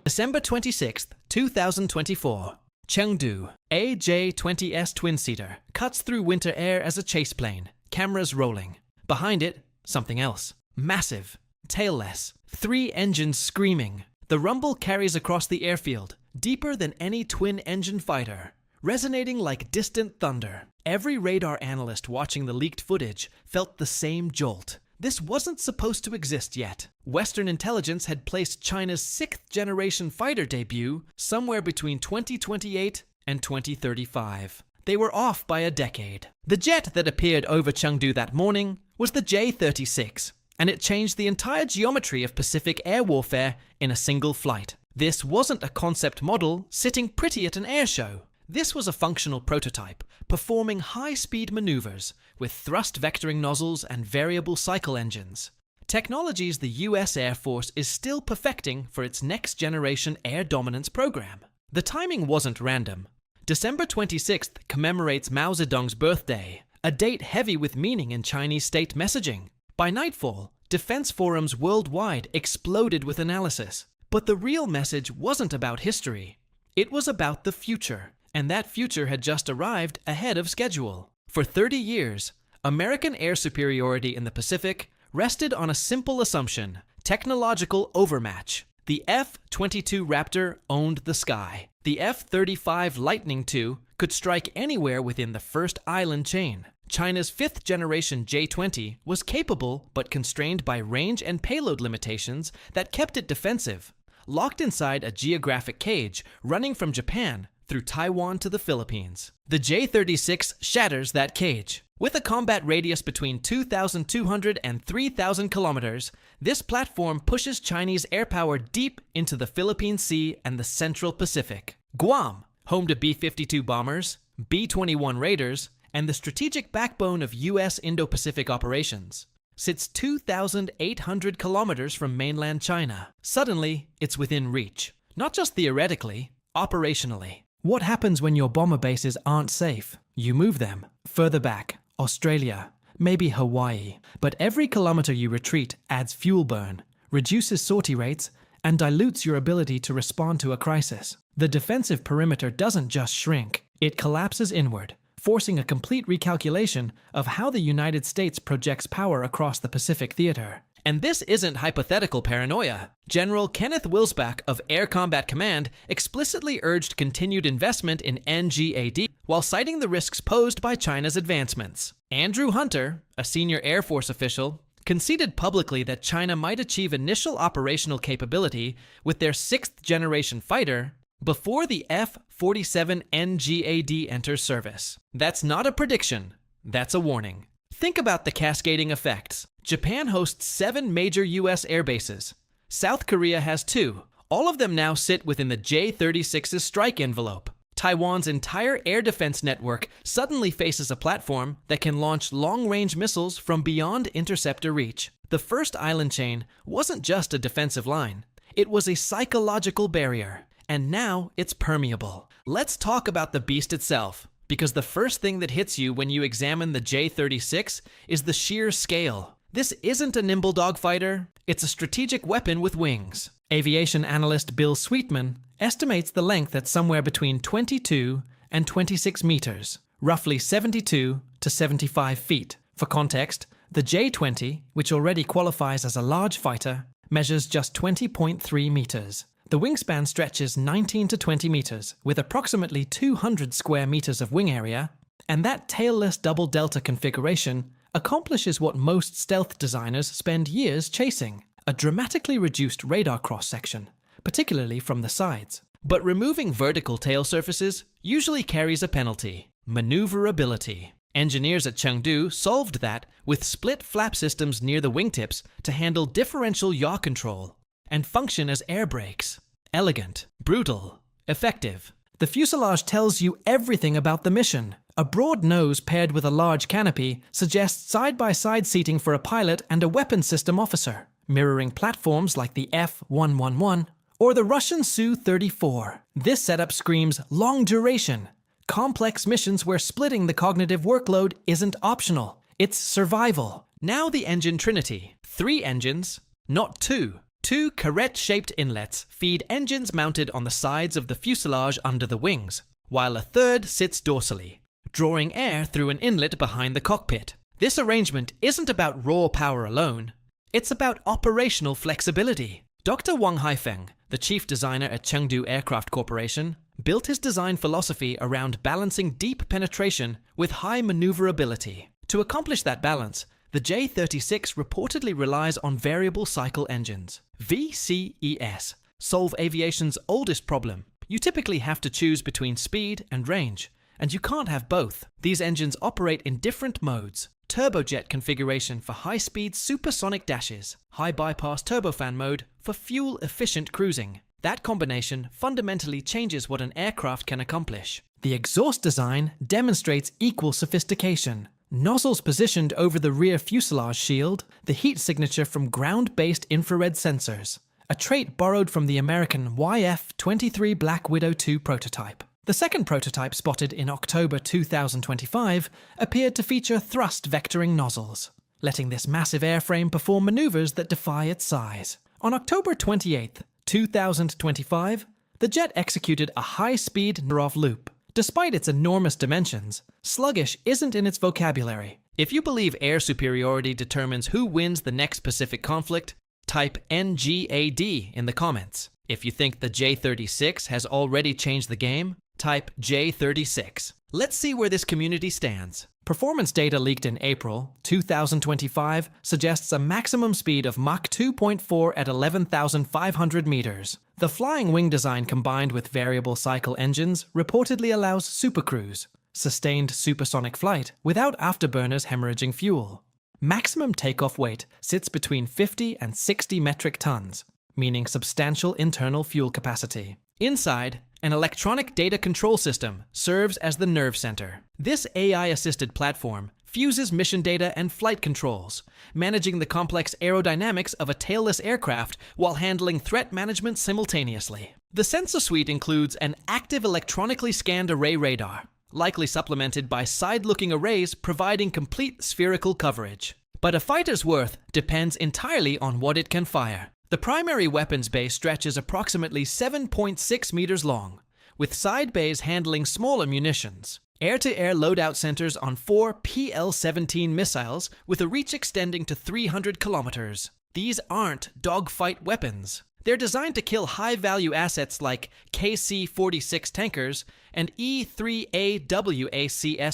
December 26th, 2024. Chengdu, a J-20S twin-seater, cuts through winter air as a chase plane, cameras rolling. Behind it, something else. Massive, tailless, 3 engines screaming. The rumble carries across the airfield, deeper than any twin-engine fighter, resonating like distant thunder. Every radar analyst watching the leaked footage felt the same jolt. This wasn't supposed to exist yet. Western intelligence had placed China's 6th-generation fighter debut somewhere between 2028 and 2035. They were off by a decade. The jet that appeared over Chengdu that morning was the J-36, and it changed the entire geometry of Pacific air warfare in a single flight. This wasn't a concept model sitting pretty at an air show. This was a functional prototype, performing high-speed maneuvers with thrust vectoring nozzles and variable cycle engines. Technologies the US Air Force is still perfecting for its next-generation air dominance program. The timing wasn't random. December 26th commemorates Mao Zedong's birthday, a date heavy with meaning in Chinese state messaging. By nightfall, defense forums worldwide exploded with analysis. But the real message wasn't about history. It was about the future. And that future had just arrived ahead of schedule. For 30 years, American air superiority in the Pacific rested on a simple assumption: technological overmatch. The F-22 Raptor owned the sky. The F-35 Lightning II could strike anywhere within the first island chain. China's 5th-generation J-20 was capable but constrained by range and payload limitations that kept it defensive, locked inside a geographic cage running from Japan through Taiwan to the Philippines. The J-36 shatters that cage. With a combat radius between 2,200 and 3,000 kilometers, this platform pushes Chinese air power deep into the Philippine Sea and the Central Pacific. Guam, home to B-52 bombers, B-21 Raiders, and the strategic backbone of US Indo-Pacific operations, sits 2,800 kilometers from mainland China. Suddenly, it's within reach. Not just theoretically, operationally. What happens when your bomber bases aren't safe? You move them further back, Australia, maybe Hawaii. But every kilometer you retreat adds fuel burn, reduces sortie rates, and dilutes your ability to respond to a crisis. The defensive perimeter doesn't just shrink, it collapses inward, forcing a complete recalculation of how the United States projects power across the Pacific theater. And this isn't hypothetical paranoia. General Kenneth Wilsbach of Air Combat Command explicitly urged continued investment in NGAD while citing the risks posed by China's advancements. Andrew Hunter, a senior Air Force official, conceded publicly that China might achieve initial operational capability with their 6th-generation fighter before the F-47 NGAD enters service. That's not a prediction, that's a warning. Think about the cascading effects. Japan hosts 7 major US air bases. South Korea has 2. All of them now sit within the J-36's strike envelope. Taiwan's entire air defense network suddenly faces a platform that can launch long-range missiles from beyond interceptor reach. The first island chain wasn't just a defensive line. It was a psychological barrier. And now it's permeable. Let's talk about the beast itself, because the first thing that hits you when you examine the J-36 is the sheer scale. This isn't a nimble dogfighter, it's a strategic weapon with wings. Aviation analyst Bill Sweetman estimates the length at somewhere between 22 and 26 meters, roughly 72 to 75 feet. For context, the J-20, which already qualifies as a large fighter, measures just 20.3 meters. The wingspan stretches 19 to 20 meters, with approximately 200 square meters of wing area, and that tailless double delta configuration accomplishes what most stealth designers spend years chasing: a dramatically reduced radar cross-section, particularly from the sides. But removing vertical tail surfaces usually carries a penalty: maneuverability. Engineers at Chengdu solved that with split flap systems near the wingtips to handle differential yaw control and function as air brakes. Elegant, brutal, effective. The fuselage tells you everything about the mission. A broad nose paired with a large canopy suggests side-by-side seating for a pilot and a weapons system officer, mirroring platforms like the F-111 or the Russian Su-34. This setup screams long duration, complex missions where splitting the cognitive workload isn't optional. It's survival. Now the engine trinity. 3 engines, not 2. Two carrette-shaped inlets feed engines mounted on the sides of the fuselage under the wings, while a third sits dorsally, drawing air through an inlet behind the cockpit. This arrangement isn't about raw power alone. It's about operational flexibility. Dr. Wang Haifeng, the chief designer at Chengdu Aircraft Corporation, built his design philosophy around balancing deep penetration with high maneuverability. To accomplish that balance, the J-36 reportedly relies on variable cycle engines. VCES solve aviation's oldest problem. You typically have to choose between speed and range, and you can't have both. These engines operate in different modes. Turbojet configuration for high-speed supersonic dashes, high bypass turbofan mode for fuel-efficient cruising. That combination fundamentally changes what an aircraft can accomplish. The exhaust design demonstrates equal sophistication. Nozzles positioned over the rear fuselage shield, the heat signature from ground-based infrared sensors, a trait borrowed from the American YF-23 Black Widow II prototype. The second prototype, spotted in October 2025, appeared to feature thrust vectoring nozzles, letting this massive airframe perform maneuvers that defy its size. On October 28, 2025, the jet executed a high-speed off loop. Despite its enormous dimensions, sluggish isn't in its vocabulary. If you believe air superiority determines who wins the next Pacific conflict, type NGAD in the comments. If you think the J-36 has already changed the game, type J-36. Let's see where this community stands. Performance data leaked in April 2025 suggests a maximum speed of Mach 2.4 at 11,500 meters. The flying wing design combined with variable cycle engines reportedly allows supercruise, sustained supersonic flight without afterburners hemorrhaging fuel. Maximum takeoff weight sits between 50 and 60 metric tons, meaning substantial internal fuel capacity. Inside, an electronic data control system serves as the nerve center. This AI-assisted platform fuses mission data and flight controls, managing the complex aerodynamics of a tailless aircraft while handling threat management simultaneously. The sensor suite includes an active electronically scanned array radar, likely supplemented by side-looking arrays providing complete spherical coverage. But a fighter's worth depends entirely on what it can fire. The primary weapons base stretches approximately 7.6 meters long, with side bays handling smaller munitions. Air-to-air loadout centers on 4 PL-17 missiles with a reach extending to 300 kilometers. These aren't dogfight weapons. They're designed to kill high-value assets like KC-46 tankers and E-3AWACS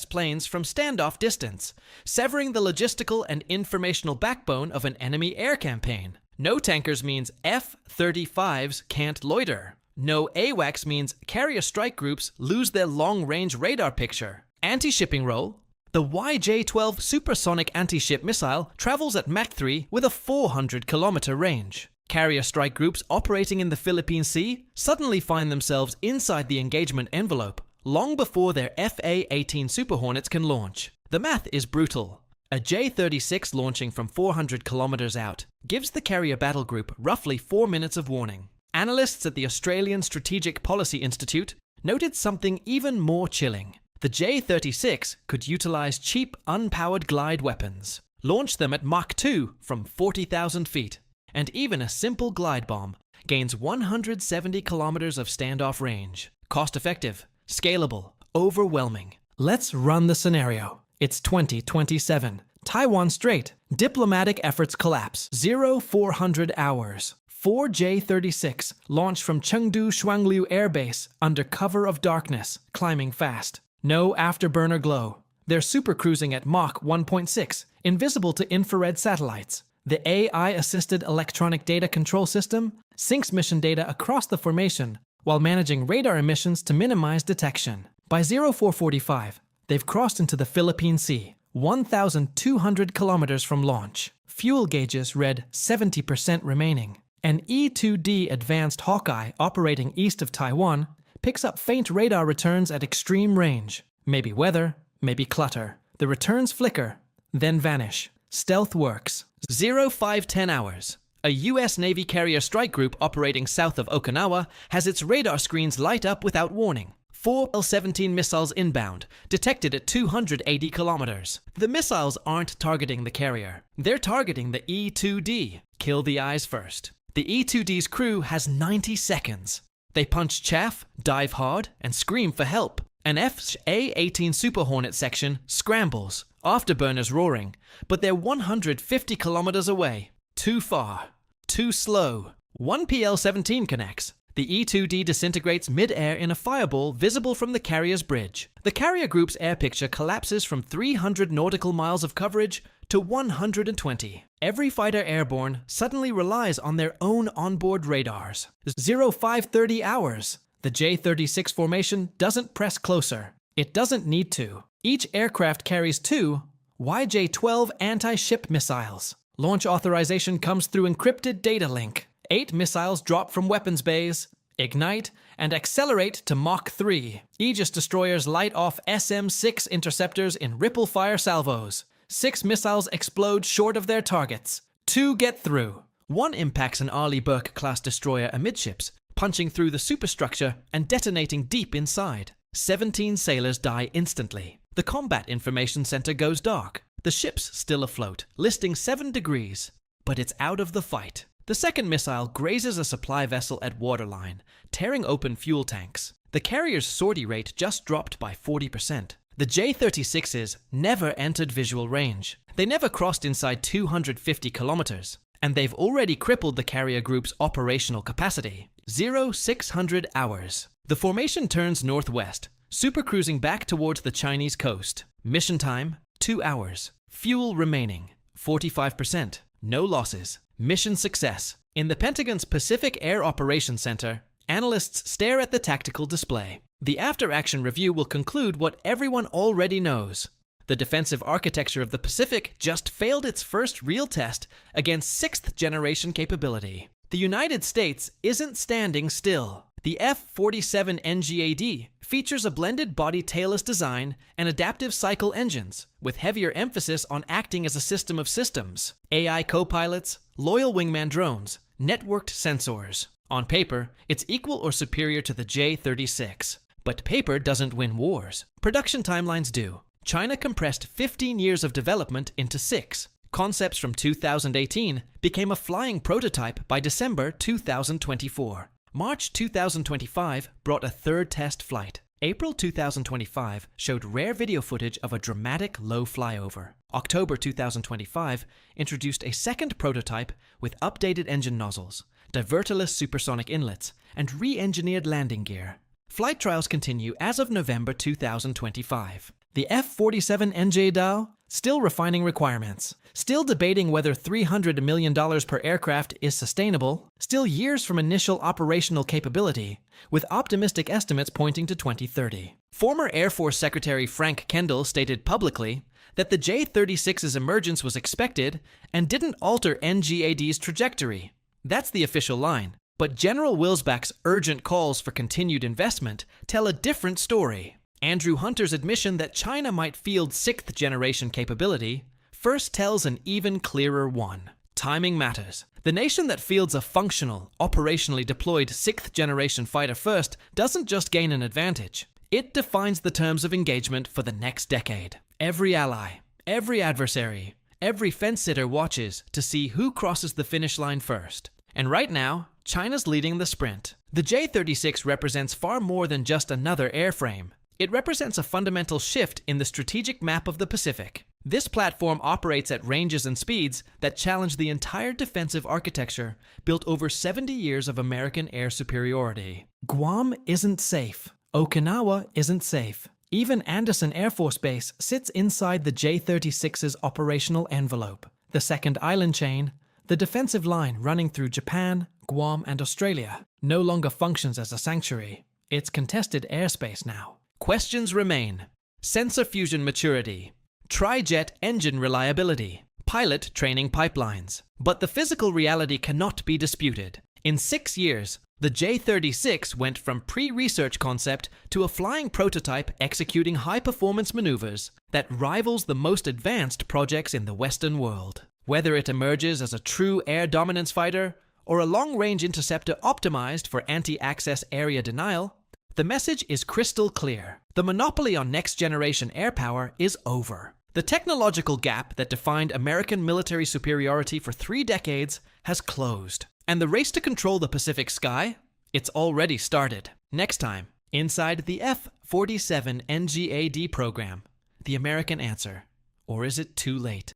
planes from standoff distance, severing the logistical and informational backbone of an enemy air campaign. No tankers means F-35s can't loiter. No AWACS means carrier strike groups lose their long-range radar picture. Anti-shipping role. The YJ-12 supersonic anti-ship missile travels at Mach 3 with a 400-kilometer range. Carrier strike groups operating in the Philippine Sea suddenly find themselves inside the engagement envelope long before their FA-18 Super Hornets can launch. The math is brutal. A J-36 launching from 400 kilometers out gives the carrier battle group roughly 4 minutes of warning. Analysts at the Australian Strategic Policy Institute noted something even more chilling. The J-36 could utilize cheap, unpowered glide weapons, launch them at Mach 2 from 40,000 feet, and even a simple glide bomb gains 170 kilometers of standoff range. Cost-effective, scalable, overwhelming. Let's run the scenario. It's 2027. Taiwan Strait. Diplomatic efforts collapse. 0400 hours. 4 J-36 launched from Chengdu Shuangliu Air Base under cover of darkness, climbing fast. No afterburner glow. They're supercruising at Mach 1.6, invisible to infrared satellites. The AI-assisted electronic data control system syncs mission data across the formation while managing radar emissions to minimize detection. By 0445, they've crossed into the Philippine Sea, 1,200 kilometers from launch. Fuel gauges read 70% remaining. An E-2D Advanced Hawkeye operating east of Taiwan picks up faint radar returns at extreme range. Maybe weather, maybe clutter. The returns flicker, then vanish. Stealth works. 0510 hours. A U.S. Navy carrier strike group operating south of Okinawa has its radar screens light up without warning. 4 L-17 missiles inbound, detected at 280 kilometers. The missiles aren't targeting the carrier. They're targeting the E-2D. Kill the eyes first. The E-2D's crew has 90 seconds. They punch chaff, dive hard, and scream for help. An F's A-18 Super Hornet section scrambles, afterburners roaring, but they're 150 kilometers away. Too far. Too slow. One PL-17 connects. The E-2D disintegrates mid-air in a fireball visible from the carrier's bridge. The carrier group's air picture collapses from 300 nautical miles of coverage to 120. Every fighter airborne suddenly relies on their own onboard radars. 0530 hours. The J-36 formation doesn't press closer. It doesn't need to. Each aircraft carries two YJ-12 anti-ship missiles. Launch authorization comes through encrypted data link. 8 missiles drop from weapons bays, ignite, and accelerate to Mach 3. Aegis destroyers light off SM-6 interceptors in ripple-fire salvos. 6 missiles explode short of their targets. 2 get through. 1 impacts an Arleigh Burke-class destroyer amidships, punching through the superstructure and detonating deep inside. 17 sailors die instantly. The Combat Information Center goes dark. The ship's still afloat, listing 7 degrees. But it's out of the fight. The second missile grazes a supply vessel at waterline, tearing open fuel tanks. The carrier's sortie rate just dropped by 40%. The J-36s never entered visual range. They never crossed inside 250 kilometers. And they've already crippled the carrier group's operational capacity. 0600 hours. The formation turns northwest, supercruising back towards the Chinese coast. Mission time, 2 hours. Fuel remaining, 45%. No losses. Mission success. In the Pentagon's Pacific Air Operations Center, analysts stare at the tactical display. The after-action review will conclude what everyone already knows. The defensive architecture of the Pacific just failed its first real test against 6th-generation capability. The United States isn't standing still. The F-47 NGAD features a blended body tailless design and adaptive cycle engines, with heavier emphasis on acting as a system of systems. AI co-pilots, loyal wingman drones, networked sensors. On paper, it's equal or superior to the J-36. But paper doesn't win wars. Production timelines do. China compressed 15 years of development into 6. Concepts from 2018 became a flying prototype by December 2024. March 2025 brought a third test flight. April 2025 showed rare video footage of a dramatic low flyover. October 2025 introduced a second prototype with updated engine nozzles, diverterless supersonic inlets, and re-engineered landing gear. Flight trials continue as of November 2025. The F-47 NGAD still refining requirements, still debating whether $300 million per aircraft is sustainable, still years from initial operational capability, with optimistic estimates pointing to 2030. Former Air Force Secretary Frank Kendall stated publicly that the J-36's emergence was expected and didn't alter NGAD's trajectory. That's the official line. But General Wilsbach's urgent calls for continued investment tell a different story. Andrew Hunter's admission that China might field 6th-generation capability first tells an even clearer one. Timing matters. The nation that fields a functional, operationally deployed 6th-generation fighter first doesn't just gain an advantage. It defines the terms of engagement for the next decade. Every ally, every adversary, every fence-sitter watches to see who crosses the finish line first. And right now, China's leading the sprint. The J-36 represents far more than just another airframe. It represents a fundamental shift in the strategic map of the Pacific. This platform operates at ranges and speeds that challenge the entire defensive architecture built over 70 years of American air superiority. Guam isn't safe. Okinawa isn't safe. Even Andersen Air Force Base sits inside the J-36's operational envelope. The second island chain, the defensive line running through Japan, Guam, and Australia, no longer functions as a sanctuary. It's contested airspace now. Questions remain. Sensor fusion maturity, tri-jet engine reliability, pilot training pipelines. But the physical reality cannot be disputed. In 6 years, the J-36 went from pre-research concept to a flying prototype executing high-performance maneuvers that rivals the most advanced projects in the Western world. Whether it emerges as a true air dominance fighter or a long-range interceptor optimized for anti-access area denial, the message is crystal clear. The monopoly on next-generation air power is over. The technological gap that defined American military superiority for 3 decades has closed. And the race to control the Pacific sky? It's already started. Next time, inside the F-47 NGAD program, the American answer. Or is it too late?